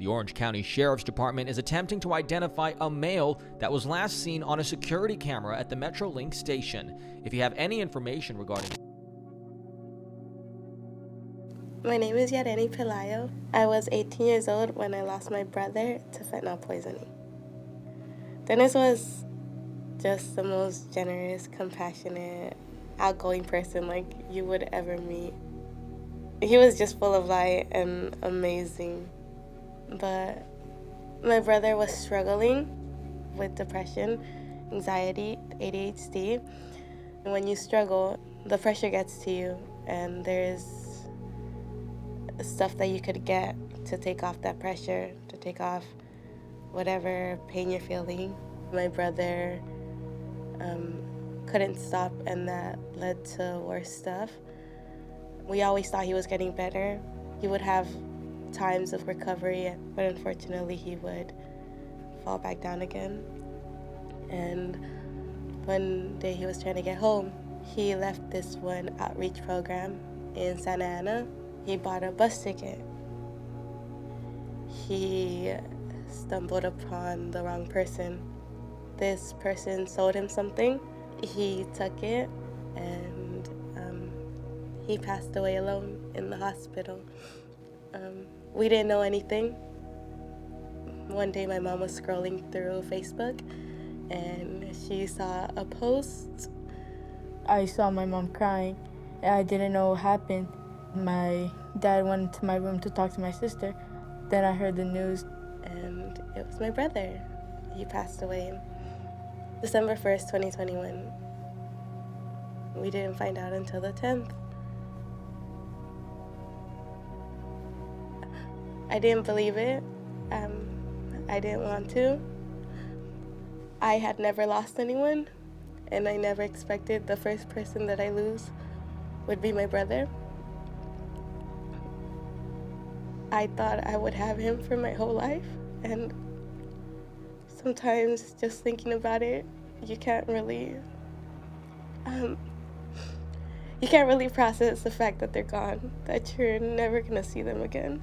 The Orange County Sheriff's Department is attempting to identify a male that was last seen on a security camera at the Metrolink station. If you have any information regarding... My name is Yareni Pelayo. I was 18 years old when I lost my brother to fentanyl poisoning. Dennis was just the most generous, compassionate, outgoing person like you would ever meet. He was just full of light and amazing. But my brother was struggling with depression, anxiety, ADHD. And when you struggle, the pressure gets to you, and there's stuff that you could get to take off that pressure, to take off whatever pain you're feeling. My brother couldn't stop, and that led to worse stuff. We always thought he was getting better. He would have times of recovery, but unfortunately he would fall back down again. And one day he was trying to get home. He left this one outreach program in Santa Ana. He bought a bus ticket. He stumbled upon the wrong person. This person sold him something. He took it, and he passed away alone in the hospital. We didn't know anything. One day my mom was scrolling through Facebook, and she saw a post. I saw my mom crying, and I didn't know what happened. My dad went to my room to talk to my sister. Then I heard the news, and it was my brother. He passed away December 1st, 2021. We didn't find out until the 10th. I didn't believe it. I didn't want to. I had never lost anyone, and I never expected the first person that I lose would be my brother. I thought I would have him for my whole life, and sometimes just thinking about it, you can't really process the fact that they're gone, that you're never gonna see them again.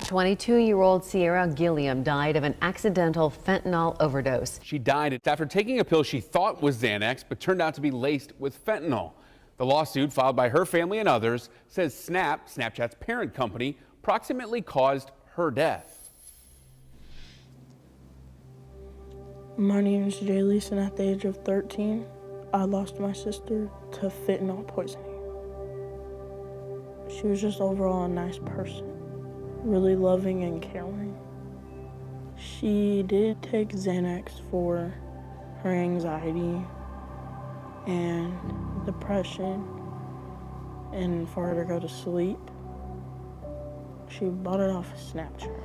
22-year-old Sierra Gilliam died of an accidental fentanyl overdose. She died after taking a pill she thought was Xanax, but turned out to be laced with fentanyl. The lawsuit filed by her family and others says Snapchat's parent company, approximately caused her death. My name is Jay Leeson, and at the age of 13, I lost my sister to fentanyl poisoning. She was just overall a nice person, really loving and caring. She did take Xanax for her anxiety and depression and for her to go to sleep. She bought it off of Snapchat.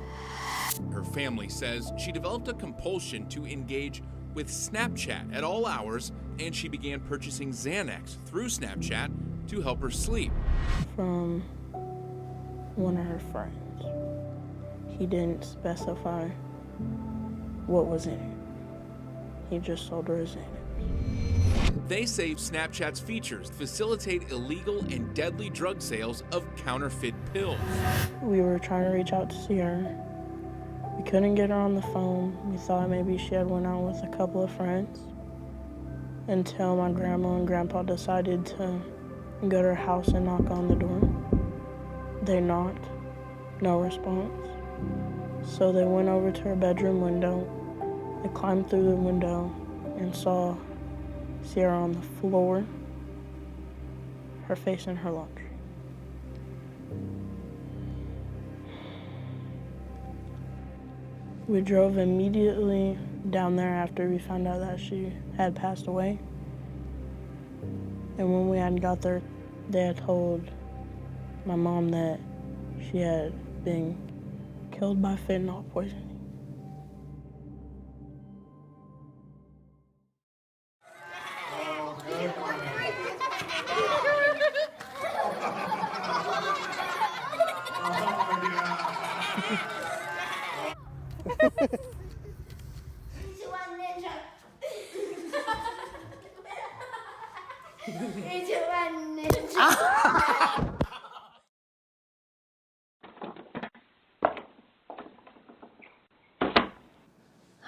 Her family says she developed a compulsion to engage with Snapchat at all hours, and she began purchasing Xanax through Snapchat to help her sleep. From one of her friends. He didn't specify what was in it. He just sold her his Xanax. They say Snapchat's features facilitate illegal and deadly drug sales of counterfeit pills. We were trying to reach out to Sierra. We couldn't get her on the phone. We thought maybe she had went out with a couple of friends until my grandma and grandpa decided to go to her house and knock on the door. They knocked, no response. So they went over to her bedroom window. They climbed through the window and saw Sierra on the floor, her face in her laundry. We drove immediately down there after we found out that she had passed away. And when we had got there, they had told my mom that she had been killed by fentanyl poisoning.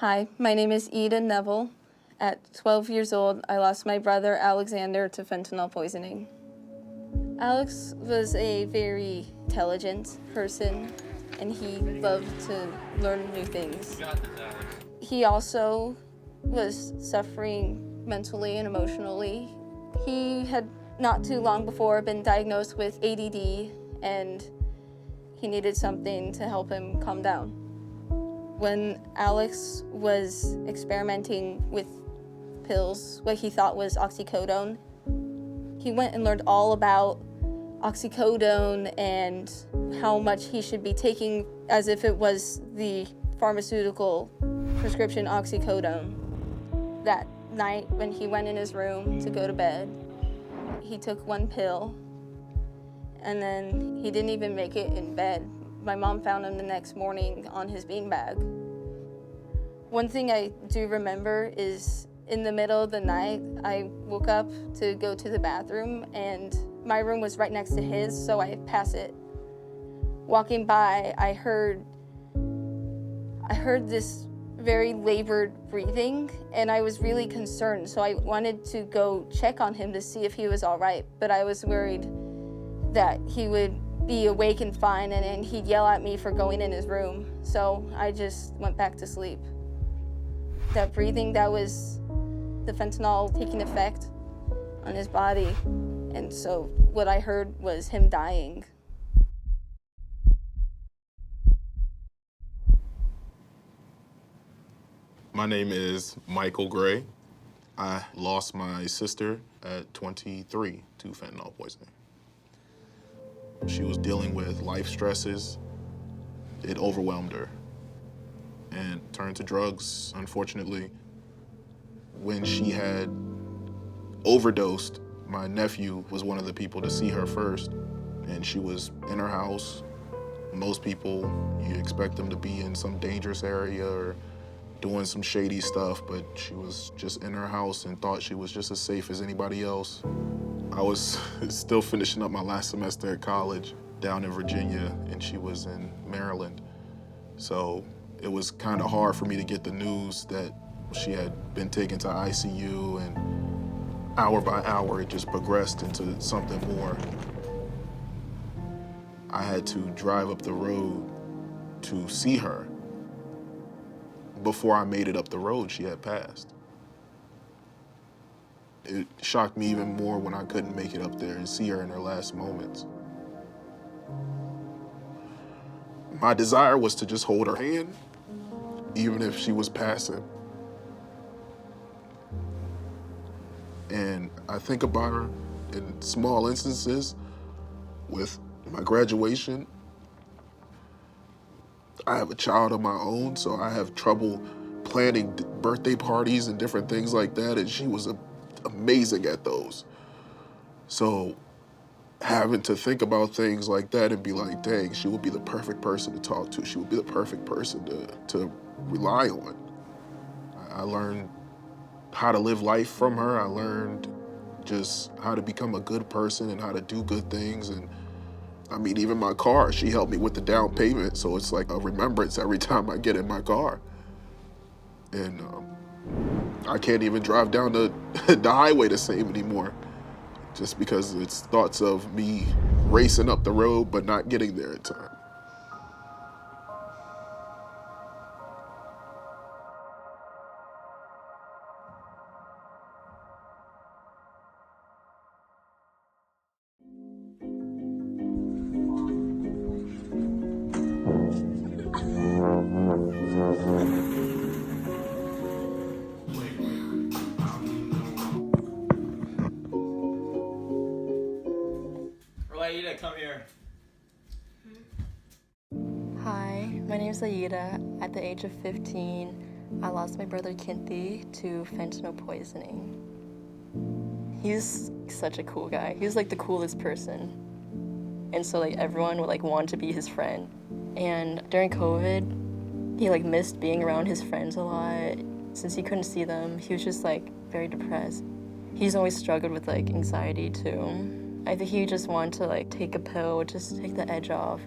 Hi, my name is Ida Neville. At 12 years old, I lost my brother Alexander to fentanyl poisoning. Alex was a very intelligent person, and he loved to learn new things. He also was suffering mentally and emotionally. He had not too long before been diagnosed with ADD, and he needed something to help him calm down. When Alex was experimenting with pills, what he thought was oxycodone, he went and learned all about oxycodone and how much he should be taking as if it was the pharmaceutical prescription oxycodone. That night when he went in his room to go to bed, he took one pill and then he didn't even make it in bed. My mom found him the next morning on his beanbag. One thing I do remember is in the middle of the night, I woke up to go to the bathroom and my room was right next to his, so I passed it. Walking by, I heard this very labored breathing, and I was really concerned, so I wanted to go check on him to see if he was all right, but I was worried that he would be awake and fine, and he'd yell at me for going in his room, so I just went back to sleep. That breathing, that was the fentanyl taking effect on his body, and so what I heard was him dying. My name is Michael Gray. I lost my sister at 23 to fentanyl poisoning. She was dealing with life stresses. It overwhelmed her and turned to drugs, unfortunately. When she had overdosed, my nephew was one of the people to see her first, and she was in her house. Most people, you expect them to be in some dangerous area or doing some shady stuff, but she was just in her house and thought she was just as safe as anybody else. I was still finishing up my last semester at college down in Virginia, and she was in Maryland. So it was kind of hard for me to get the news that she had been taken to ICU, and hour by hour it just progressed into something more. I had to drive up the road to see her. Before I made it up the road, she had passed. It shocked me even more when I couldn't make it up there and see her in her last moments. My desire was to just hold her hand, even if she was passing. And I think about her in small instances. With my graduation, I have a child of my own, so I have trouble planning birthday parties and different things like that, and she was amazing at those. So having to think about things like that and be like, dang, she would be the perfect person to talk to. She would be the perfect person to rely on. I learned how to live life from her. I learned just how to become a good person and how to do good things. And I mean, even my car, she helped me with the down payment, so it's like a remembrance every time I get in my car. And I can't even drive down the highway the same anymore, just because it's thoughts of me racing up the road but not getting there in time. Aida, come here. Hi, my name is Aida. At the age of 15, I lost my brother Kinthi to fentanyl poisoning. He's such a cool guy. He was like the coolest person. And so like everyone would like want to be his friend. And during COVID, he like missed being around his friends a lot. Since he couldn't see them, he was just like very depressed. He's always struggled with like anxiety too. I think he just wanted to like take a pill, just take the edge off.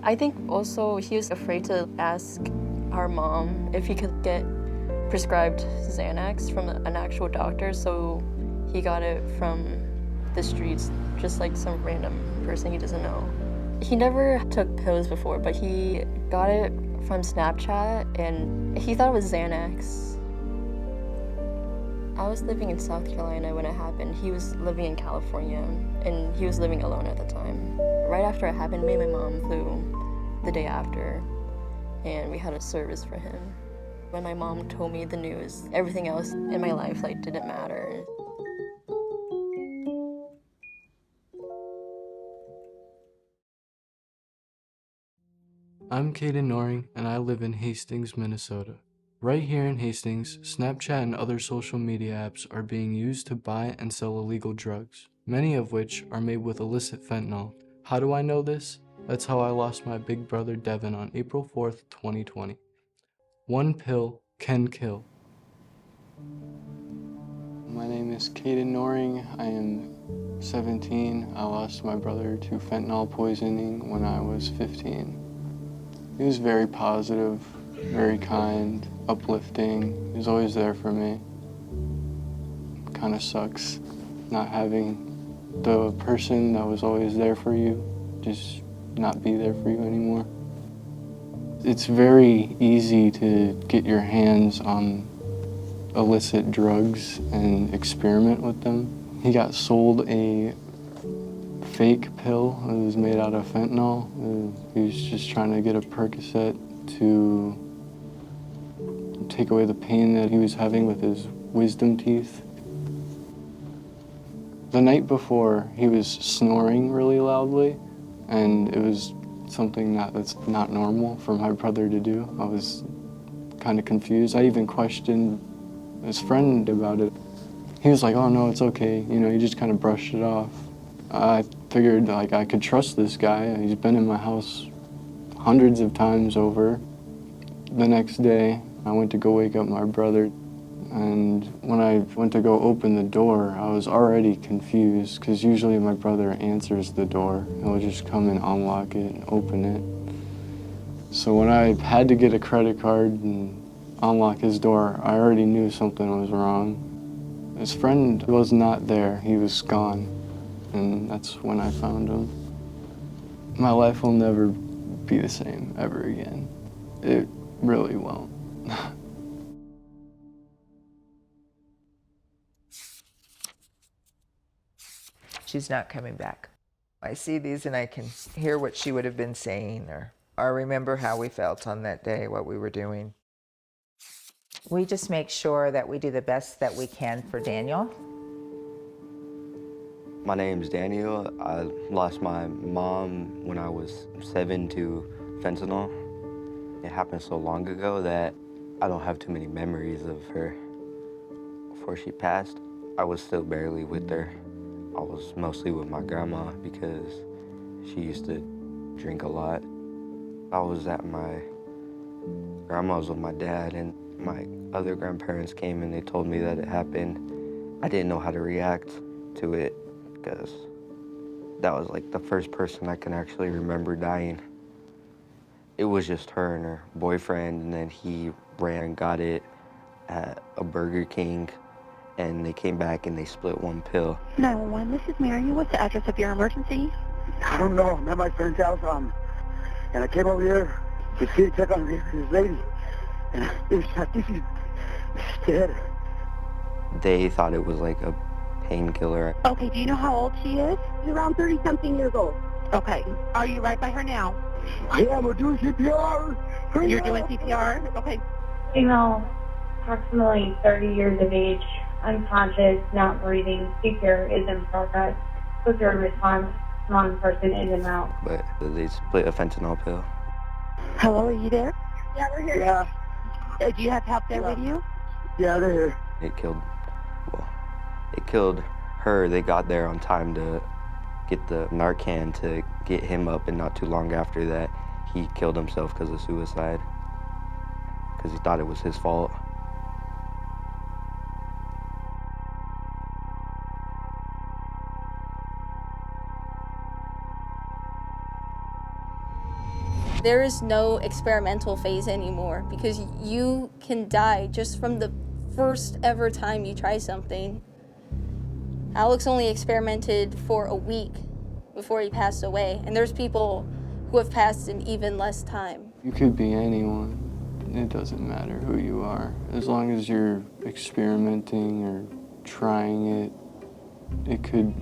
I think also he was afraid to ask our mom if he could get prescribed Xanax from an actual doctor, so he got it from the streets, just like some random person he doesn't know. He never took pills before, but he got it from Snapchat, and he thought it was Xanax. I was living in South Carolina when it happened. He was living in California, and he was living alone at the time. Right after it happened, me and my mom flew the day after, and we had a service for him. When my mom told me the news, everything else in my life like didn't matter. I'm Caden Noring, and I live in Hastings, Minnesota. Right here in Hastings, Snapchat and other social media apps are being used to buy and sell illegal drugs, many of which are made with illicit fentanyl. How do I know this? That's how I lost my big brother Devin on April 4th, 2020. One pill can kill. My name is Caden Noring. I am 17. I lost my brother to fentanyl poisoning when I was 15. He was very positive, very kind, uplifting. He was always there for me. Kind of sucks not having the person that was always there for you just not be there for you anymore. It's very easy to get your hands on illicit drugs and experiment with them. He got sold a fake pill. It was made out of fentanyl. He was just trying to get a Percocet to take away the pain that he was having with his wisdom teeth. The night before, he was snoring really loudly, and it was something that's not normal for my brother to do. I was kind of confused. I even questioned his friend about it. He was like, "Oh no, it's okay." You know, he just kind of brushed it off. I figured like I could trust this guy. He's been in my house hundreds of times over. The next day, I went to go wake up my brother, and when I went to go open the door, I was already confused because usually my brother answers the door. He'll just come and unlock it and open it. So when I had to get a credit card and unlock his door, I already knew something was wrong. His friend was not there. He was gone, and that's when I found him. My life will never be the same ever again. It really won't. She's not coming back. I see these and I can hear what she would have been saying, or I remember how we felt on that day, what we were doing. We just make sure that we do the best that we can for Daniel. My name's Daniel. I lost my mom when I was 7 to fentanyl. It happened so long ago that I don't have too many memories of her. Before she passed, I was still barely with her. I was mostly with my grandma because she used to drink a lot. I was at my grandma's with my dad, and my other grandparents came and they told me that it happened. I didn't know how to react to it because that was like the first person I can actually remember dying. It was just her and her boyfriend, and then he ran and got it at a Burger King, and they came back and they split one pill. 911, this is Mary. What's the address of your emergency? I don't know. I'm at my friend's house, and I came over here to see, check on this lady, and I think she's dead. They thought it was like a painkiller. Okay, do you know how old she is? She's around 30-something years old. Okay, are you right by her now? Yeah, we're doing CPR. You're doing CPR? Okay. Female, approximately 30 years of age, unconscious, not breathing. CPR is in progress. Quicker response, non-person in and out. But they split a fentanyl pill. Hello, are you there? Yeah, we're here. Yeah. Do you have help there with you? Yeah, they're here. It killed her. They got there on time to get the Narcan to get him up, and not too long after that, he killed himself because of suicide, because he thought it was his fault. There is no experimental phase anymore because you can die just from the first ever time you try something. Alex only experimented for a week before he passed away, and there's people who have passed in even less time. You could be anyone. It doesn't matter who you are. As long as you're experimenting or trying it, it could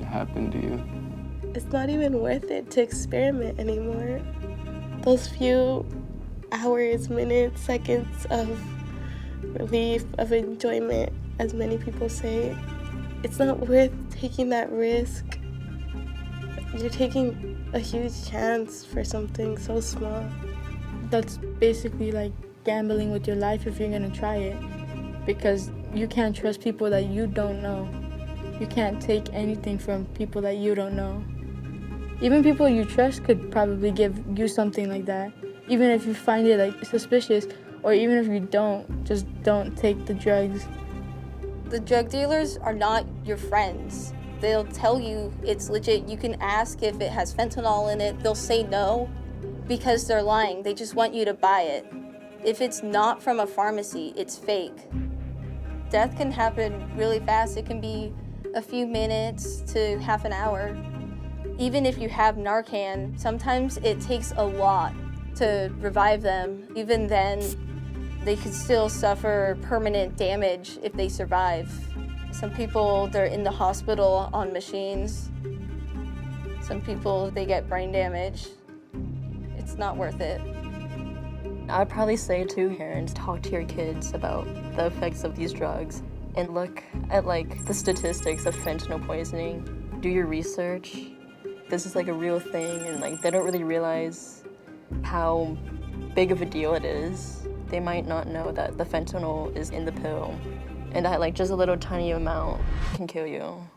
happen to you. It's not even worth it to experiment anymore. Those few hours, minutes, seconds of relief, of enjoyment, as many people say, it's not worth taking that risk. You're taking a huge chance for something so small. That's basically like gambling with your life if you're gonna try it, because you can't trust people that you don't know. You can't take anything from people that you don't know. Even people you trust could probably give you something like that. Even if you find it like suspicious, or even if you don't, just don't take the drugs. The drug dealers are not your friends. They'll tell you it's legit. You can ask if it has fentanyl in it. They'll say no because they're lying. They just want you to buy it. If it's not from a pharmacy, it's fake. Death can happen really fast. It can be a few minutes to half an hour. Even if you have Narcan, sometimes it takes a lot to revive them. Even then, they could still suffer permanent damage if they survive. Some people, they're in the hospital on machines. Some people, they get brain damage. It's not worth it. I'd probably say to parents, talk to your kids about the effects of these drugs and look at like the statistics of fentanyl poisoning. Do your research. This is like a real thing, and like they don't really realize how big of a deal it is. They might not know that the fentanyl is in the pill and that like just a little tiny amount can kill you.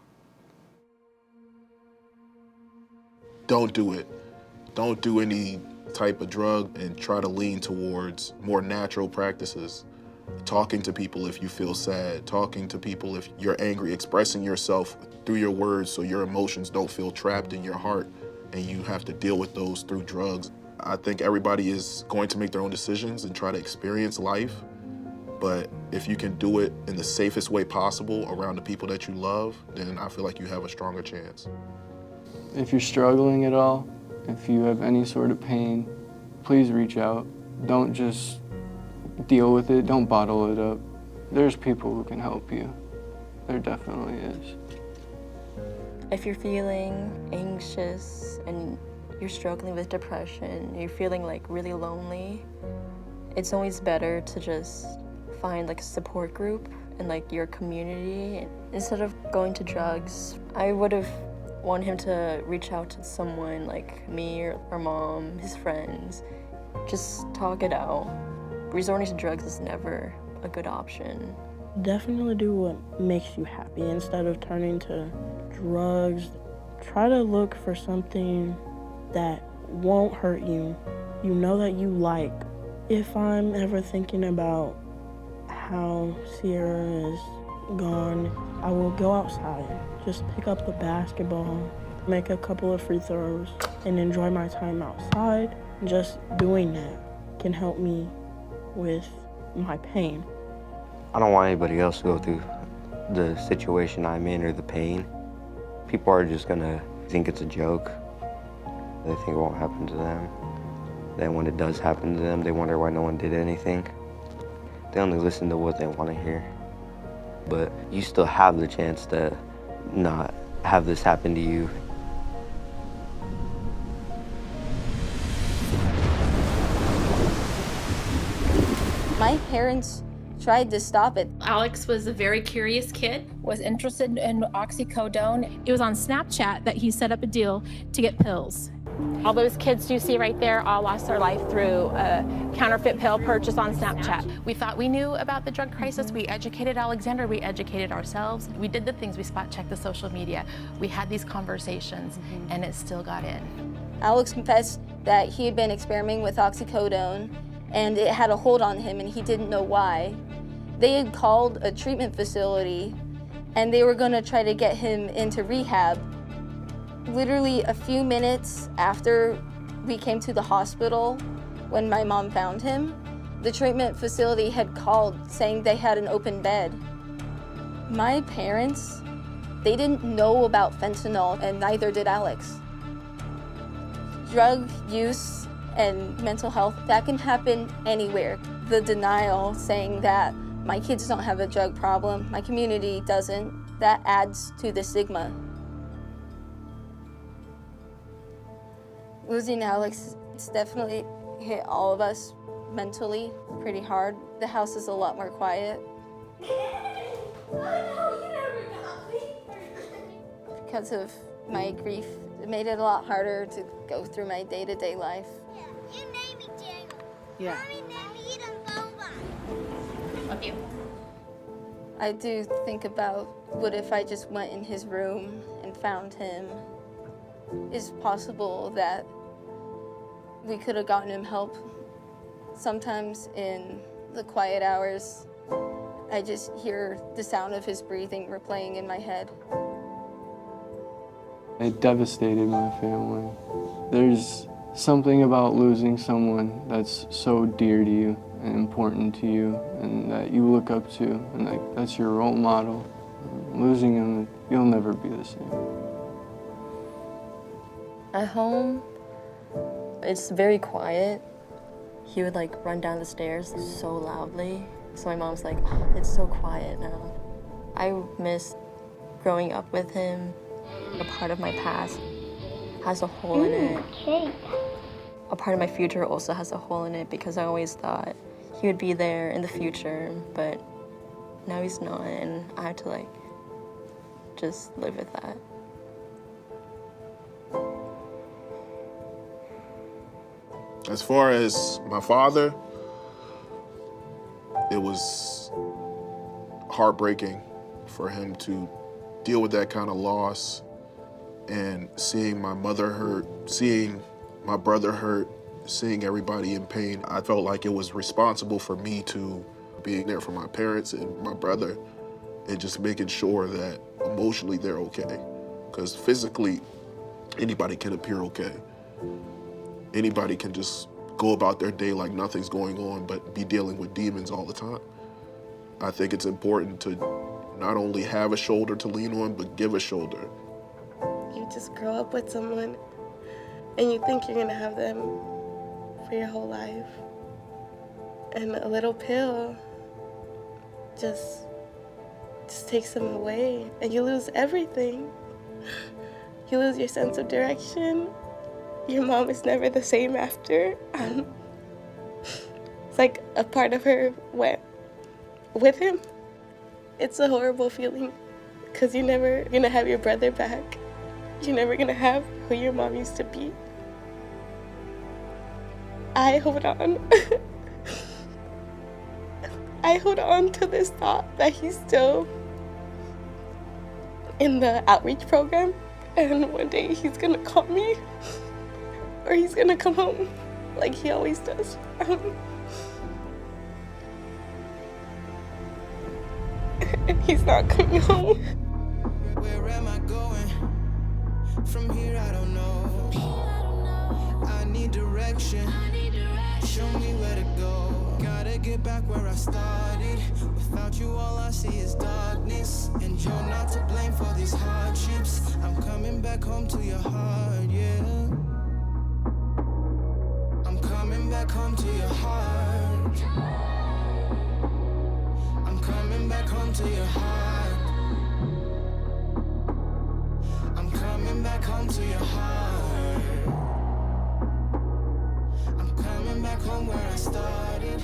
Don't do it. Don't do any type of drug, and try to lean towards more natural practices. Talking to people if you feel sad, talking to people if you're angry, expressing yourself through your words so your emotions don't feel trapped in your heart and you have to deal with those through drugs. I think everybody is going to make their own decisions and try to experience life, but if you can do it in the safest way possible around the people that you love, then I feel like you have a stronger chance. If you're struggling at all, if you have any sort of pain, please reach out. Don't just deal with it, don't bottle it up. There's people who can help you. There definitely is. If you're feeling anxious and you're struggling with depression, you're feeling like really lonely, it's always better to just find like a support group in like your community. Instead of going to drugs, I would have wanted him to reach out to someone like me or our mom, his friends. Just talk it out. Resorting to drugs is never a good option. Definitely do what makes you happy instead of turning to drugs. Try to look for something that won't hurt you, you know, that you like. If I'm ever thinking about how Sierra is gone, I will go outside, just pick up the basketball, make a couple of free throws, and enjoy my time outside. Just doing that can help me with my pain. I don't want anybody else to go through the situation I'm in or the pain. People are just gonna think it's a joke. They think it won't happen to them. Then when it does happen to them, they wonder why no one did anything. They only listen to what they want to hear. But you still have the chance to not have this happen to you. My parents tried to stop it. Alex was a very curious kid, was interested in oxycodone. It was on Snapchat that he set up a deal to get pills. All those kids you see right there all lost their life through a counterfeit pill purchase on Snapchat. We thought we knew about the drug crisis. We educated Alexander, we educated ourselves. We did the things, we spot checked the social media. We had these conversations and it still got in. Alex confessed that he had been experimenting with oxycodone and it had a hold on him and he didn't know why. They had called a treatment facility and they were gonna try to get him into rehab. Literally a few minutes after We came to the hospital when my mom found him. The treatment facility had called saying they had an open bed. My parents, they didn't know about fentanyl, and neither did Alex. Drug use and mental health, that can happen anywhere. The denial saying that my kids don't have a drug problem, my community doesn't, that adds to the stigma. Losing Alex, it's definitely hit all of us mentally pretty hard. The house is a lot more quiet. Because of my grief, it made it a lot harder to go through my day-to-day life. Yeah. Love you. I do think about what if I just went in his room and found him. It's possible that we could have gotten him help. Sometimes in the quiet hours, I just hear the sound of his breathing replaying in my head. It devastated my family. There's something about losing someone that's so dear to you and important to you and that you look up to, and like that's your role model. Losing him, you'll never be the same. At home, it's very quiet. He would like run down the stairs so loudly. So my mom's like, oh, it's so quiet now. I miss growing up with him. A part of my past has a hole in it. A part of my future also has a hole in it because I always thought he would be there in the future, but now he's not, and I have to like just live with that. As far as my father, it was heartbreaking for him to deal with that kind of loss, and seeing my mother hurt, seeing my brother hurt, seeing everybody in pain. I felt like it was responsible for me to being there for my parents and my brother and just making sure that emotionally they're okay. Because physically, anybody can appear okay. Anybody can just go about their day like nothing's going on, but be dealing with demons all the time. I think it's important to not only have a shoulder to lean on, but give a shoulder. You just grow up with someone and you think you're gonna have them for your whole life. And a little pill just takes them away and you lose everything. You lose your sense of direction. Your mom is never the same after. It's like a part of her went with him. It's a horrible feeling because you're never gonna have your brother back. You're never gonna have who your mom used to be. I hold on. I hold on to this thought that he's still in the outreach program, and one day he's gonna call me or he's gonna come home like he always does. And he's not coming home. Where am I going? From here I don't know. I need direction. Show me where to go. Gotta get back where I started. Without you all I see is darkness. And you're not to blame for these hardships. I'm coming back home to your heart, yeah. I'm coming back home to your heart. I'm coming back home to your heart. I'm coming back home to your heart. I'm coming back home where I started.